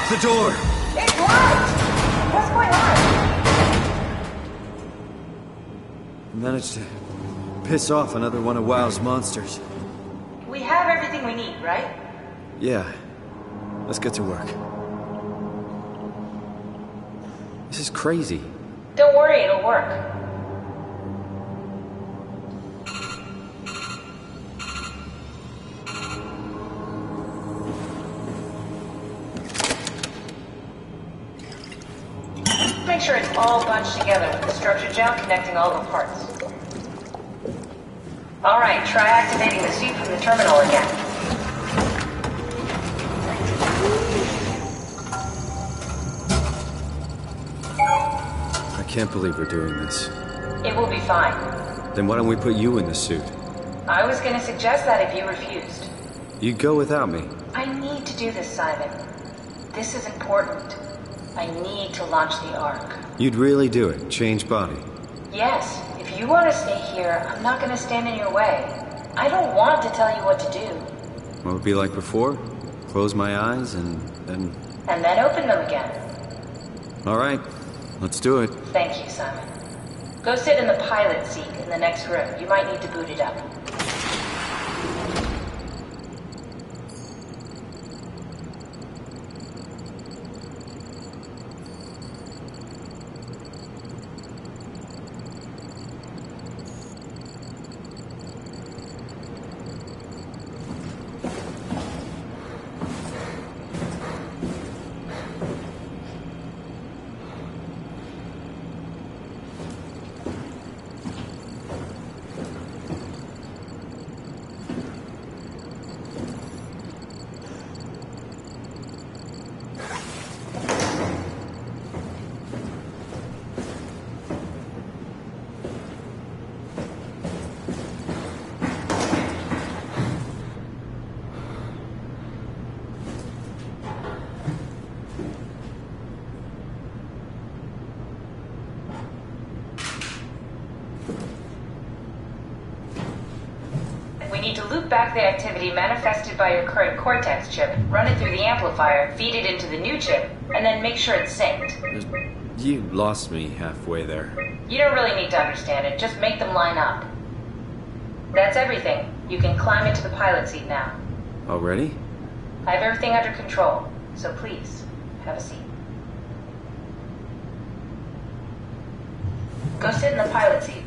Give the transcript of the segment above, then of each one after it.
The door! It's locked! What's going on? Managed to piss off another one of WoW's monsters. We have everything we need, right? Yeah. Let's get to work. This is crazy. Don't worry, it'll work. Make sure it's all bunched together with the structure gel connecting all the parts. Alright, try activating the suit from the terminal again. I can't believe we're doing this. It will be fine. Then why don't we put you in the suit? I was gonna suggest that if you refused. You'd go without me. I need to do this, Simon. This is important. I need to launch the Ark. You'd really do it? Change body? Yes. If you want to stay here, I'm not going to stand in your way. I don't want to tell you what to do. What would it be like before? Close my eyes and then... And then open them again. All right. Let's do it. Thank you, Simon. Go sit in the pilot seat in the next room. You might need to boot it up. We need to loop back the activity manifested by your current Cortex chip, run it through the amplifier, feed it into the new chip, and then make sure it's synced. You lost me halfway there. You don't really need to understand it, just make them line up. That's everything. You can climb into the pilot seat now. Already? I have everything under control, so please, have a seat. Go sit in the pilot seat.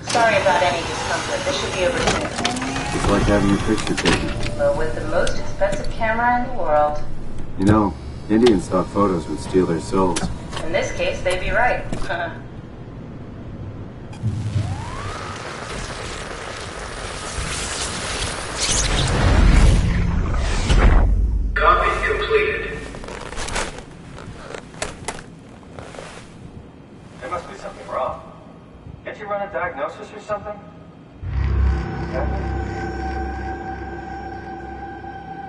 Sorry about any discomfort. This should be over soon. It's like having your picture taken. Well, with the most expensive camera in the world. You know, Indian stock photos would steal their souls. In this case, they'd be right. Copy completed. There must be something wrong. Can't you run a diagnosis or something?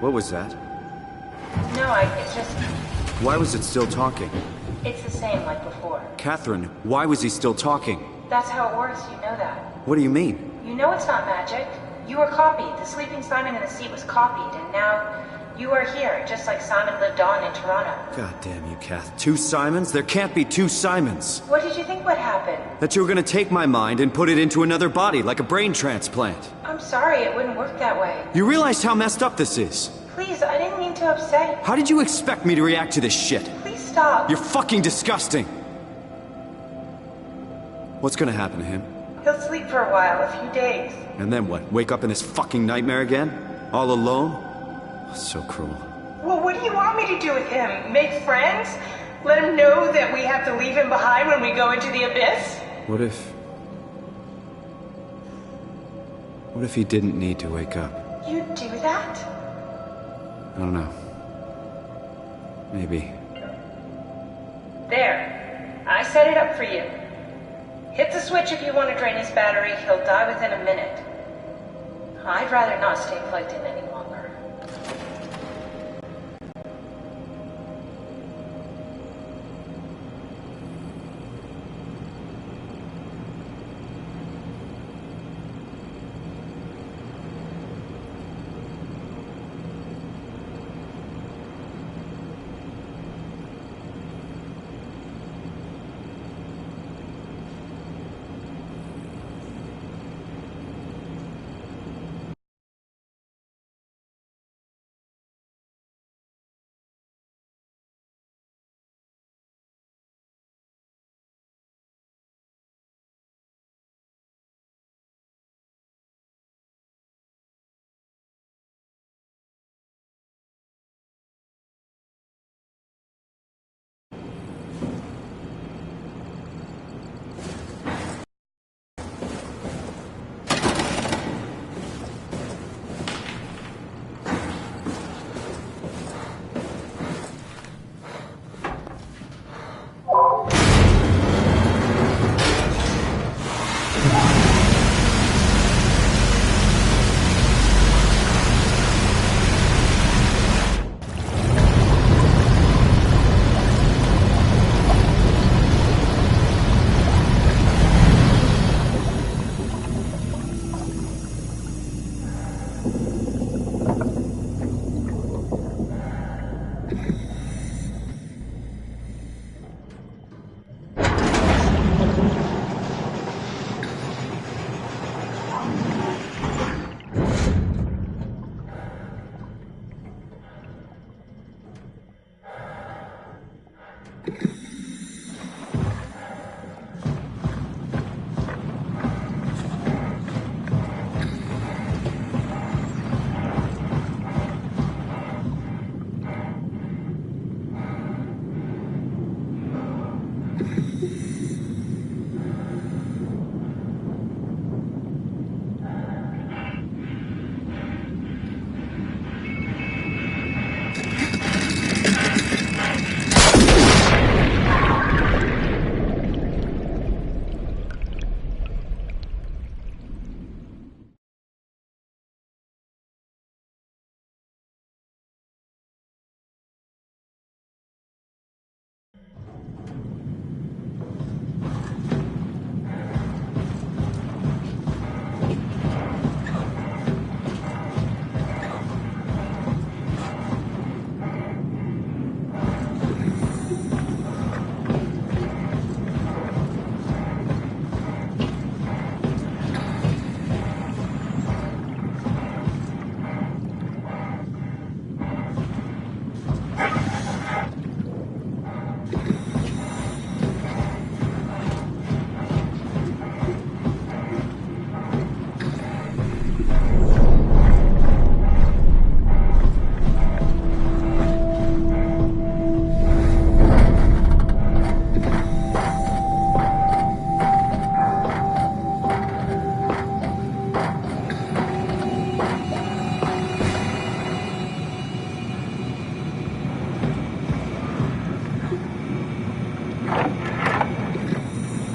What was that? No, it's just... Why was it still talking? It's the same like before. Catherine, why was he still talking? That's how it works, you know that. What do you mean? You know it's not magic. You were copied. The sleeping Simon in the seat was copied, and now you are here, just like Simon lived on in Toronto. God damn you, Kath. 2 Simons? There can't be 2 Simons. What did you think would happen? That you were gonna take my mind and put it into another body, like a brain transplant. I'm sorry, it wouldn't work that way. You realize how messed up this is? Please, I didn't mean to upset you. How did you expect me to react to this shit? Please stop. You're fucking disgusting. What's gonna happen to him? He'll sleep for a while, a few days. And then what? Wake up in this fucking nightmare again? All alone? So cruel. Well, what do you want me to do with him? Make friends? Let him know that we have to leave him behind when we go into the abyss? What if he didn't need to wake up? You'd do that? I don't know. Maybe. There. I set it up for you. Hit the switch if you want to drain his battery. He'll die within a minute. I'd rather not stay plugged in any longer.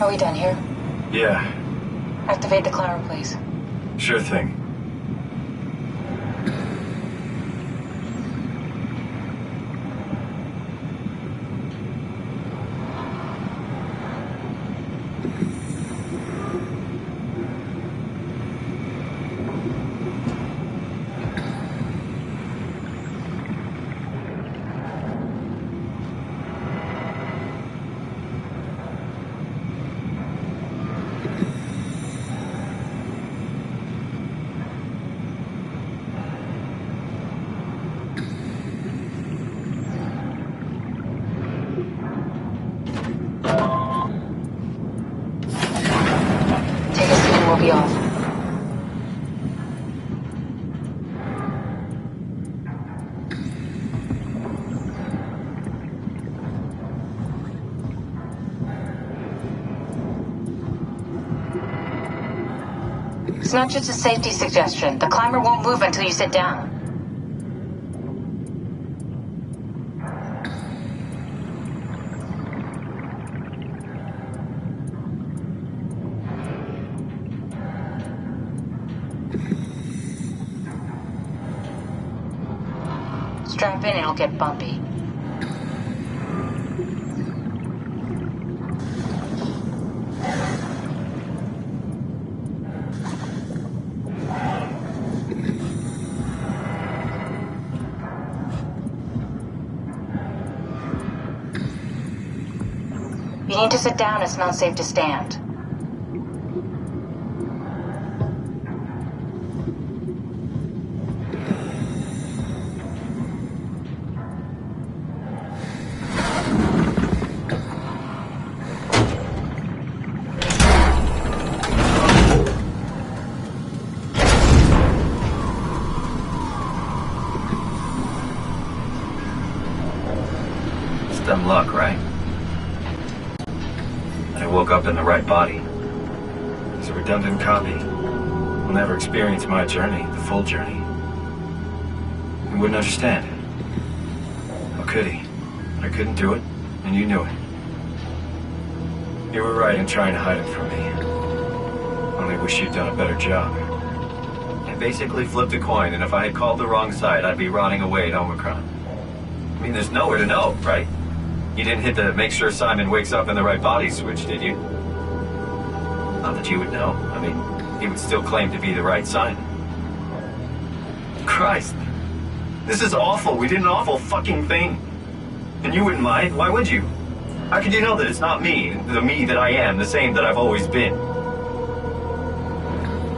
Are we done here? Yeah, Activate the climber, please. sure thing. Take a seat and we'll be off. It's not just a safety suggestion. The climber won't move until you sit down. Strap in and it'll get bumpy. You need to sit down. It's not safe to stand. It's dumb luck, right? I woke up in the right body. It's a redundant copy. Will never experience my journey, the full journey. He wouldn't understand. How could he? I couldn't do it, and you knew it. You were right in trying to hide it from me. Only wish you'd done a better job. I basically flipped a coin, and if I had called the wrong side, I'd be rotting away at Omicron. I mean, there's nowhere to know, right? You didn't hit the make sure Simon wakes up in the right body switch, did you? Not that you would know. I mean, he would still claim to be the right Simon. Christ. This is awful. We did an awful fucking thing. And you wouldn't mind? Why would you? How could you know that it's not me, the me that I am, the same that I've always been?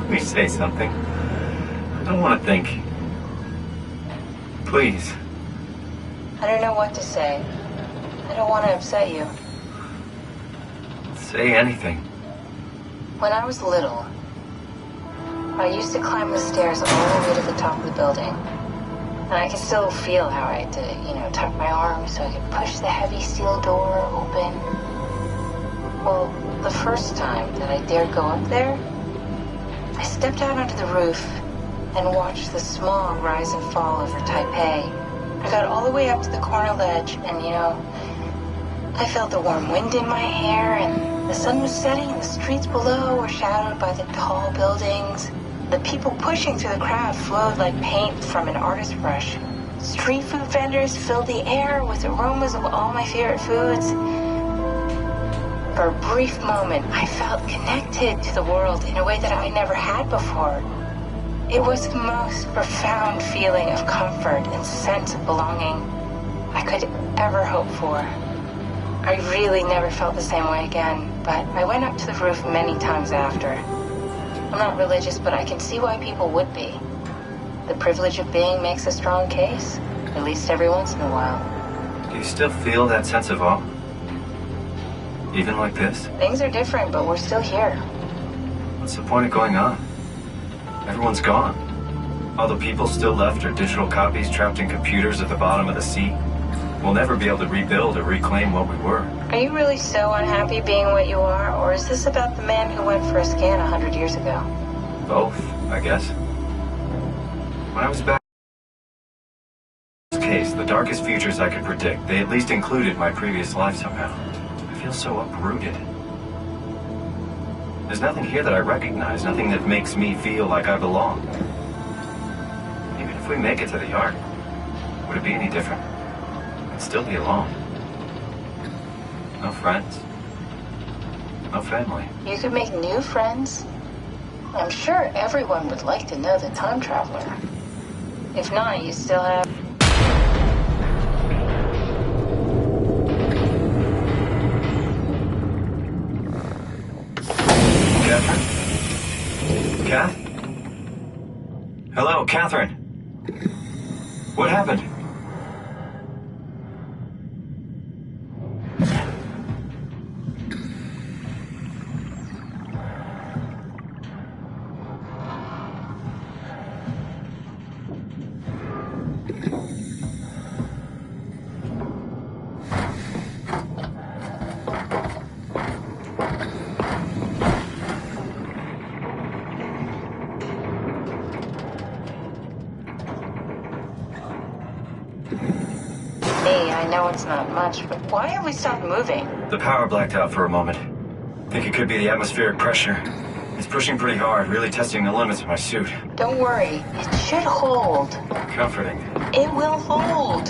Please say something. I don't want to think. Please. I don't know what to say. I don't want to upset you. Say anything. When I was little, I used to climb the stairs all the way to the top of the building. And I can still feel how I had to, tuck my arms so I could push the heavy steel door open. Well, the first time that I dared go up there, I stepped out onto the roof and watched the smog rise and fall over Taipei. I got all the way up to the corner ledge and, I felt the warm wind in my hair and the sun was setting and the streets below were shadowed by the tall buildings. The people pushing through the crowd flowed like paint from an artist's brush. Street food vendors filled the air with aromas of all my favorite foods. For a brief moment, I felt connected to the world in a way that I never had before. It was the most profound feeling of comfort and sense of belonging I could ever hope for. I really never felt the same way again, but I went up to the roof many times after. I'm not religious, but I can see why people would be. The privilege of being makes a strong case, at least every once in a while. Do you still feel that sense of awe? Even like this? Things are different, but we're still here. What's the point of going on? Everyone's gone. All the people still left are digital copies trapped in computers at the bottom of the sea. We'll never be able to rebuild or reclaim what we were. Are you really so unhappy being what you are, or is this about the man who went for a scan 100 years ago? Both, I guess. When I was back in this case, the darkest futures I could predict, they at least included my previous life somehow. I feel so uprooted. There's nothing here that I recognize, nothing that makes me feel like I belong. Even if we make it to the Ark, would it be any different? I'd still be alone. No friends. No family. You could make new friends. I'm sure everyone would like to know the time traveler. If not, you still have... Catherine? Kath? Hello, Catherine. What happened? I know it's not much, but why have we stopped moving? The power blacked out for a moment. Think it could be the atmospheric pressure. It's pushing pretty hard, really testing the limits of my suit. Don't worry, it should hold. Comforting. It will hold.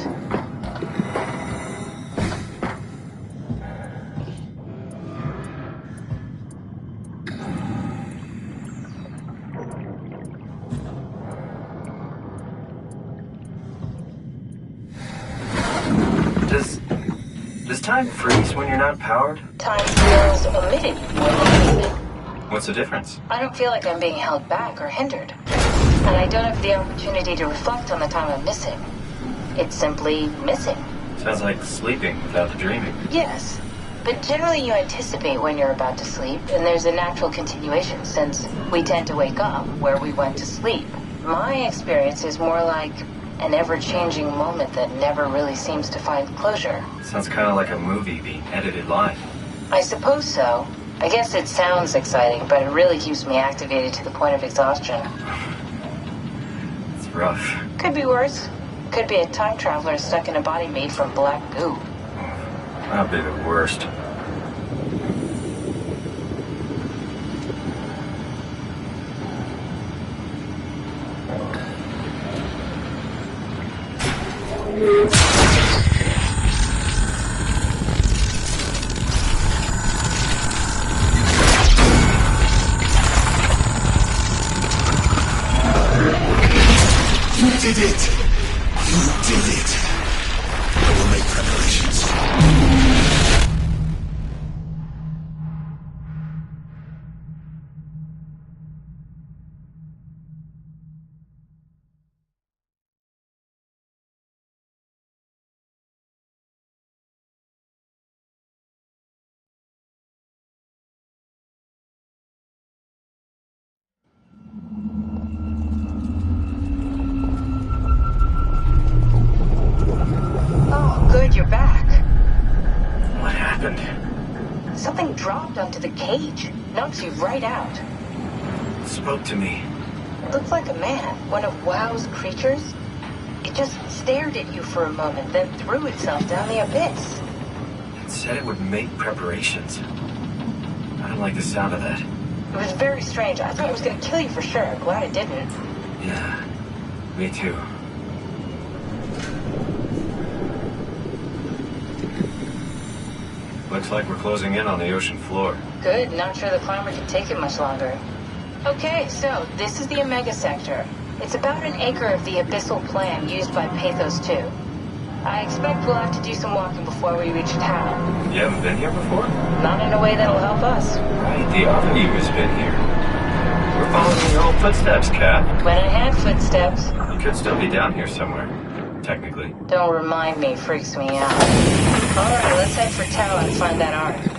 Does time freeze when you're not powered? Time feels omitted more than needed. What's the difference? I don't feel like I'm being held back or hindered. And I don't have the opportunity to reflect on the time I'm missing. It's simply missing. Sounds like sleeping without the dreaming. Yes, but generally you anticipate when you're about to sleep, and there's a natural continuation since we tend to wake up where we went to sleep. My experience is more like an ever-changing moment that never really seems to find closure. Sounds kind of like a movie being edited live. I suppose so. I guess it sounds exciting, but it really keeps me activated to the point of exhaustion. It's rough. Could be worse. Could be a time traveler stuck in a body made from black goo. That'd be the worst. You did it! You did it! I will make preparations. happened? Something dropped onto the cage. Knocks you right out. It spoke to me. It looked like a man, one of WoW's creatures. It just stared at you for a moment, then threw itself down the abyss. It said it would make preparations. I don't like the sound of that. It was very strange. I thought it was going to kill you for sure. Glad it didn't. Yeah, me too. Looks like we're closing in on the ocean floor. Good. Not sure the climber can take it much longer. Okay, so this is the Omega Sector. It's about an acre of the abyssal plan used by Pathos 2. I expect we'll have to do some walking before we reach town. You haven't been here before? Not in a way that'll help us. Right, the other you has been here. We're following your old footsteps, Kat. When I had footsteps. You could still be down here somewhere, technically. Don't remind me, freaks me out. Alright, let's head for town and find that ark.